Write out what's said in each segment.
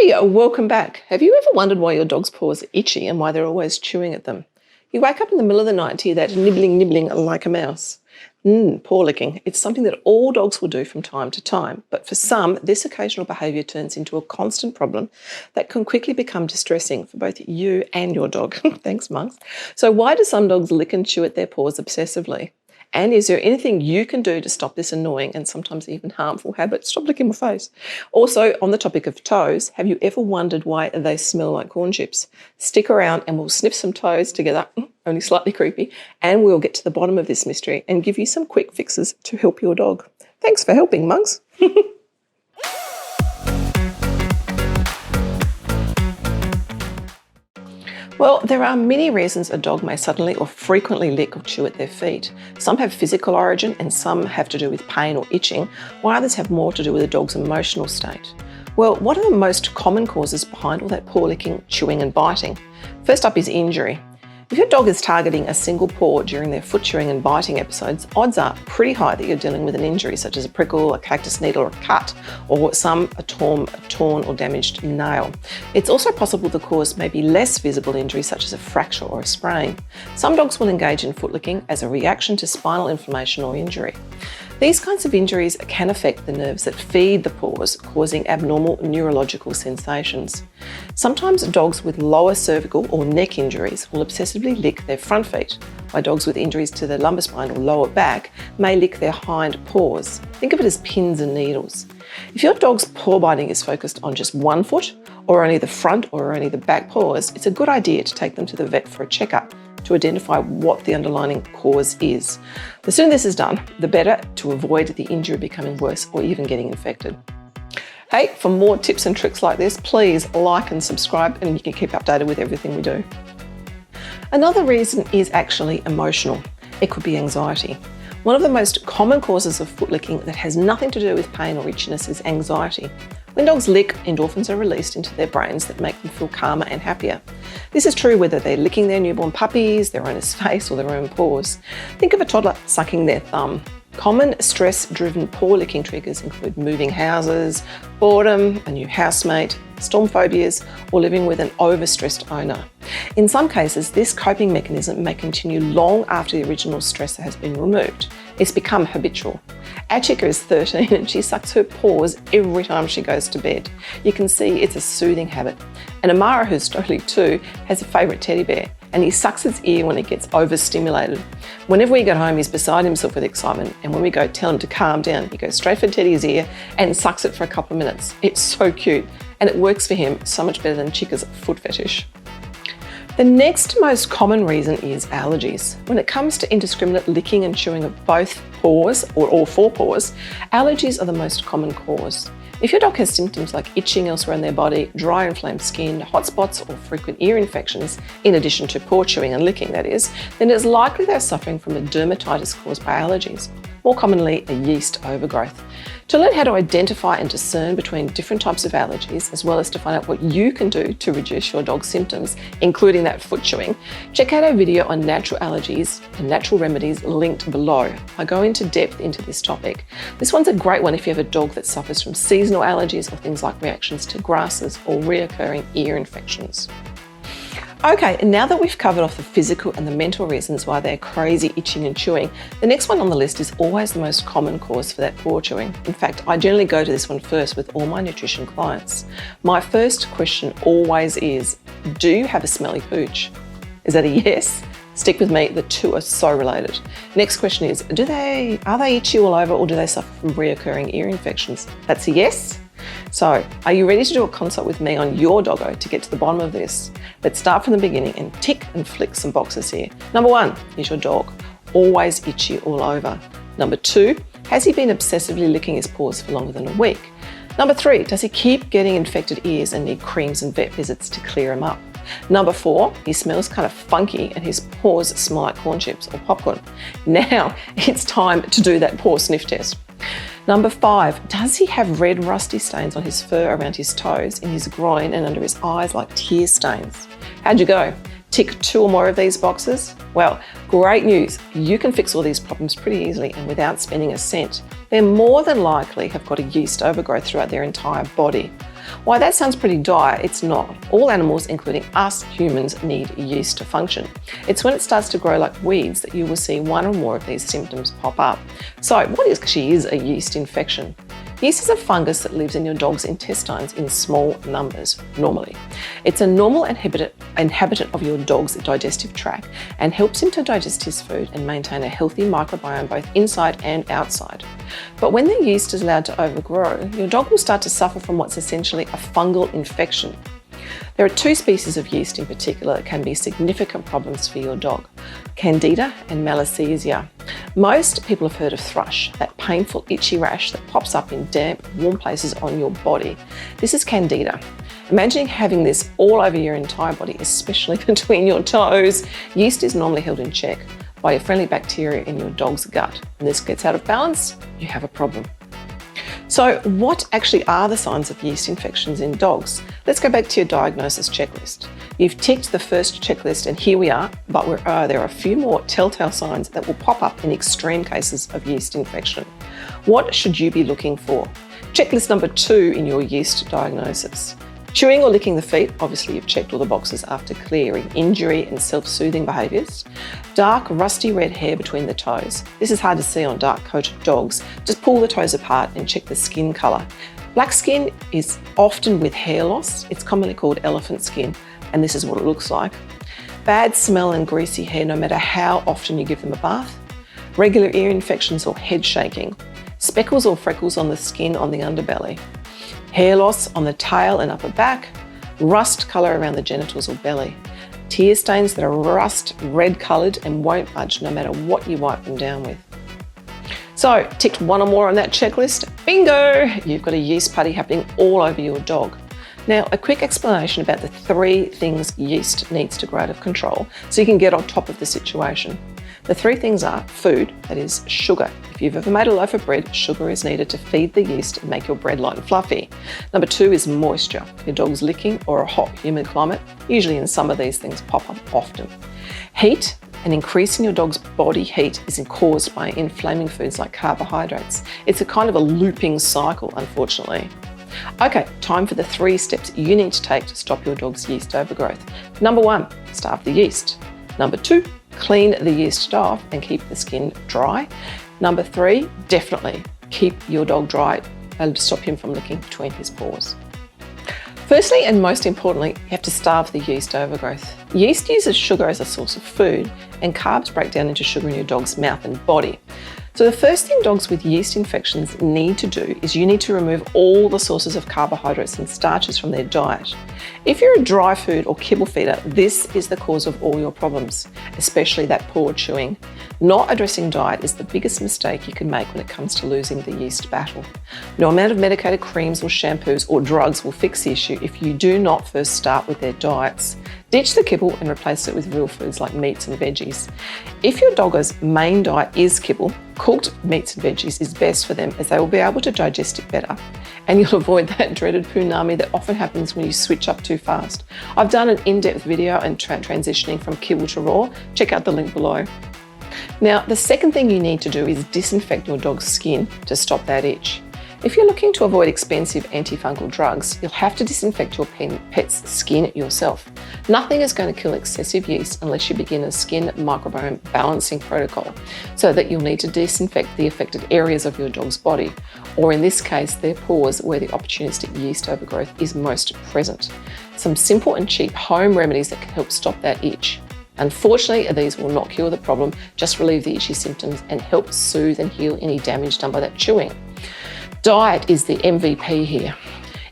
Hey, welcome back. Have you ever wondered why your dog's paws are itchy and why they're always chewing at them? You wake up in the middle of the night to hear that nibbling like a mouse. Paw licking. It's something that all dogs will do from time to time, but for some, this occasional behaviour turns into a constant problem that can quickly become distressing for both you and your dog. Thanks, Monks. So why do some dogs lick and chew at their paws obsessively? And is there anything you can do to stop this annoying and sometimes even harmful habit? Stop licking my face. Also, on the topic of toes, have you ever wondered why they smell like corn chips? Stick around and we'll sniff some toes together, only slightly creepy, and we'll get to the bottom of this mystery and give you some quick fixes to help your dog. Thanks for helping, Monks. Well, there are many reasons a dog may suddenly or frequently lick or chew at their feet. Some have physical origin and some have to do with pain or itching, while others have more to do with a dog's emotional state. Well, what are the most common causes behind all that paw licking, chewing and biting? First up is injury. If your dog is targeting a single paw during their foot chewing and biting episodes, odds are pretty high that you're dealing with an injury such as a prickle, a cactus needle or a cut, or a torn or damaged nail. It's also possible the cause may be less visible injury such as a fracture or a sprain. Some dogs will engage in foot licking as a reaction to spinal inflammation or injury. These kinds of injuries can affect the nerves that feed the paws, causing abnormal neurological sensations. Sometimes dogs with lower cervical or neck injuries will obsessively lick their front feet, while dogs with injuries to the lumbar spine or lower back may lick their hind paws. Think of it as pins and needles. If your dog's paw biting is focused on just one foot, or only the front or only the back paws, it's a good idea to take them to the vet for a checkup to identify what the underlying cause is. The sooner this is done, the better, to avoid the injury becoming worse or even getting infected. Hey, for more tips and tricks like this, please like and subscribe and you can keep updated with everything we do. Another reason is actually emotional. It could be anxiety. One of the most common causes of foot licking that has nothing to do with pain or itchiness is anxiety. When dogs lick, endorphins are released into their brains that make them feel calmer and happier. This is true whether they're licking their newborn puppies, their owner's face or their own paws. Think of a toddler sucking their thumb. Common stress-driven paw licking triggers include moving houses, boredom, a new housemate, storm phobias, or living with an overstressed owner. In some cases, this coping mechanism may continue long after the original stressor has been removed. It's become habitual. Our Chica is 13 and she sucks her paws every time she goes to bed. You can see it's a soothing habit. And Amara, who's totally 2, has a favourite teddy bear and he sucks its ear when it gets overstimulated. Whenever we get home, he's beside himself with excitement, and when we go tell him to calm down, he goes straight for Teddy's ear and sucks it for a couple of minutes. It's so cute, and it works for him so much better than Chica's foot fetish. The next most common reason is allergies. When it comes to indiscriminate licking and chewing of both paws or all 4 paws, allergies are the most common cause. If your dog has symptoms like itching elsewhere in their body, dry inflamed skin, hot spots or frequent ear infections, in addition to paw chewing and licking that is, then it's likely they're suffering from a dermatitis caused by allergies, more commonly a yeast overgrowth. To learn how to identify and discern between different types of allergies, as well as to find out what you can do to reduce your dog's symptoms, including that foot chewing, check out our video on natural allergies and natural remedies linked below. I go into depth into this topic. This one's a great one if you have a dog that suffers from seasonal allergies or things like reactions to grasses or reoccurring ear infections. Okay, now that we've covered off the physical and the mental reasons why they're crazy itching and chewing, the next one on the list is always the most common cause for that paw chewing. In fact, I generally go to this one first with all my nutrition clients. My first question always is, do you have a smelly pooch? Is that a yes? Stick with me, the two are so related. Next question is, are they itchy all over or do they suffer from reoccurring ear infections? That's a yes? So, are you ready to do a consult with me on your doggo to get to the bottom of this? Let's start from the beginning and tick and flick some boxes here. Number 1, is your dog always itchy all over? Number 2, has he been obsessively licking his paws for longer than a week? Number 3, does he keep getting infected ears and need creams and vet visits to clear him up? Number 4, he smells kind of funky and his paws smell like corn chips or popcorn. Now it's time to do that paw sniff test. Number 5, does he have red rusty stains on his fur around his toes, in his groin and under his eyes like tear stains? How'd you go? Tick 2 or more of these boxes? Well, great news. You can fix all these problems pretty easily and without spending a cent. They more than likely have got a yeast overgrowth throughout their entire body. While that sounds pretty dire, it's not. All animals, including us humans, need yeast to function. It's when it starts to grow like weeds that you will see one or more of these symptoms pop up. So what actually is a yeast infection? Yeast is a fungus that lives in your dog's intestines in small numbers, normally. It's a normal inhabitant of your dog's digestive tract and helps him to digest his food and maintain a healthy microbiome both inside and outside. But when the yeast is allowed to overgrow, your dog will start to suffer from what's essentially a fungal infection. There are two species of yeast in particular that can be significant problems for your dog: Candida and Malassezia. Most people have heard of thrush, that painful itchy rash that pops up in damp, warm places on your body. This is Candida. Imagine having this all over your entire body, especially between your toes. Yeast is normally held in check by a friendly bacteria in your dog's gut. When this gets out of balance, you have a problem. So what actually are the signs of yeast infections in dogs? Let's go back to your diagnosis checklist. You've ticked the first checklist and here we are, but there are a few more telltale signs that will pop up in extreme cases of yeast infection. What should you be looking for? Checklist number 2 in your yeast diagnosis. Chewing or licking the feet, obviously you've checked all the boxes after clearing injury and self-soothing behaviours. Dark, rusty red hair between the toes. This is hard to see on dark-coated dogs. Just pull the toes apart and check the skin colour. Black skin is often with hair loss. It's commonly called elephant skin, and this is what it looks like. Bad smell and greasy hair no matter how often you give them a bath. Regular ear infections or head shaking. Speckles or freckles on the skin on the underbelly. Hair loss on the tail and upper back, rust colour around the genitals or belly, tear stains that are rust red coloured and won't budge no matter what you wipe them down with. So, ticked one or more on that checklist, bingo! You've got a yeast party happening all over your dog. Now, a quick explanation about the 3 things yeast needs to grow out of control so you can get on top of the situation. The 3 things are food, that is sugar. If you've ever made a loaf of bread, sugar is needed to feed the yeast and make your bread light and fluffy. Number 2 is moisture. Your dog's licking or a hot, humid climate. Usually in summer these things pop up often. Heat. An increase in your dog's body heat is caused by inflaming foods like carbohydrates. It's a kind of a looping cycle, unfortunately. Okay, time for the 3 steps you need to take to stop your dog's yeast overgrowth. Number 1, starve the yeast. Number 2, clean the yeast off and keep the skin dry. Number 3, definitely keep your dog dry and stop him from licking between his paws. Firstly, and most importantly, you have to starve the yeast overgrowth. Yeast uses sugar as a source of food, and carbs break down into sugar in your dog's mouth and body. So the first thing dogs with yeast infections need to do is you need to remove all the sources of carbohydrates and starches from their diet. If you're a dry food or kibble feeder, this is the cause of all your problems, especially that poor chewing. Not addressing diet is the biggest mistake you can make when it comes to losing the yeast battle. No amount of medicated creams or shampoos or drugs will fix the issue if you do not first start with their diets. Ditch the kibble and replace it with real foods like meats and veggies. If your doggo's main diet is kibble, cooked meats and veggies is best for them as they will be able to digest it better. And you'll avoid that dreaded punami that often happens when you switch up too fast. I've done an in-depth video on transitioning from kibble to raw. Check out the link below. Now, the second thing you need to do is disinfect your dog's skin to stop that itch. If you're looking to avoid expensive antifungal drugs, you'll have to disinfect your pet's skin yourself. Nothing is going to kill excessive yeast unless you begin a skin microbiome balancing protocol, so that you'll need to disinfect the affected areas of your dog's body, or in this case, their paws where the opportunistic yeast overgrowth is most present. Some simple and cheap home remedies that can help stop that itch. Unfortunately, these will not cure the problem, just relieve the itchy symptoms and help soothe and heal any damage done by that chewing. Diet is the MVP here.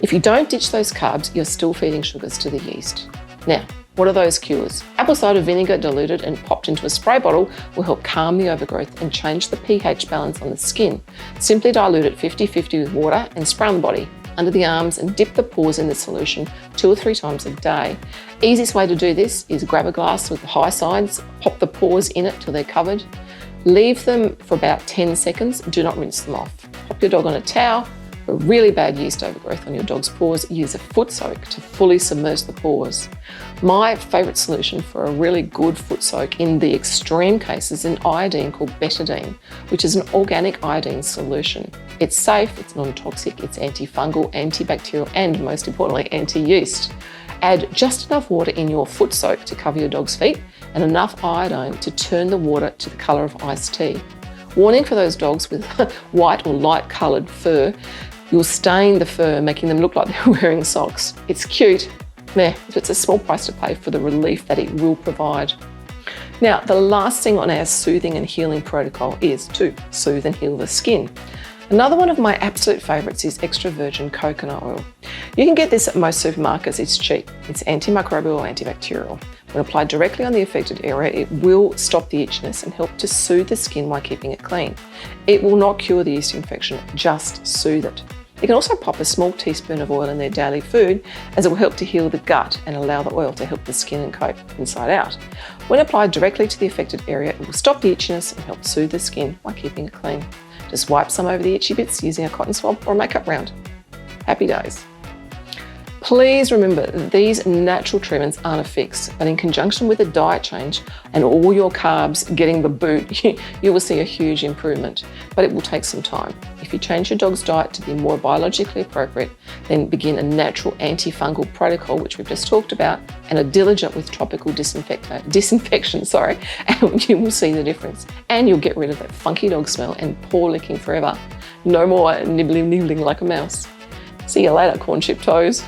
If you don't ditch those carbs, you're still feeding sugars to the yeast. Now, what are those cures? Apple cider vinegar diluted and popped into a spray bottle will help calm the overgrowth and change the pH balance on the skin. Simply dilute it 50-50 with water and spray on the body, under the arms, and dip the paws in the solution 2 or 3 times a day. Easiest way to do this is grab a glass with the high sides, pop the paws in it till they're covered. Leave them for about 10 seconds, do not rinse them off. Pop your dog on a towel, For really bad yeast overgrowth on your dog's paws, use a foot soak to fully submerge the paws. My favourite solution for a really good foot soak in the extreme cases is an iodine called betadine, which is an organic iodine solution. It's safe, it's non-toxic, it's antifungal, antibacterial, and most importantly, anti-yeast. Add just enough water in your foot soak to cover your dog's feet and enough iodine to turn the water to the colour of iced tea. Warning for those dogs with white or light coloured fur, you'll stain the fur, making them look like they're wearing socks. It's cute, meh, but it's a small price to pay for the relief that it will provide. Now, the last thing on our soothing and healing protocol is to soothe and heal the skin. Another one of my absolute favourites is extra virgin coconut oil. You can get this at most supermarkets, it's cheap. It's antimicrobial, antibacterial. When applied directly on the affected area, it will stop the itchiness and help to soothe the skin while keeping it clean. It will not cure the yeast infection, just soothe it. You can also pop a small teaspoon of oil in their daily food, as it will help to heal the gut and allow the oil to help the skin and coat inside out. When applied directly to the affected area, it will stop the itchiness and help soothe the skin while keeping it clean. Just wipe some over the itchy bits using a cotton swab or a makeup round. Happy days. Please remember that these natural treatments aren't a fix, but in conjunction with a diet change and all your carbs getting the boot, you will see a huge improvement, but it will take some time. If you change your dog's diet to be more biologically appropriate, then begin a natural antifungal protocol, which we've just talked about, and are diligent with topical disinfection, and you will see the difference. And you'll get rid of that funky dog smell and paw licking forever. No more nibbling like a mouse. See you later, corn chip toes.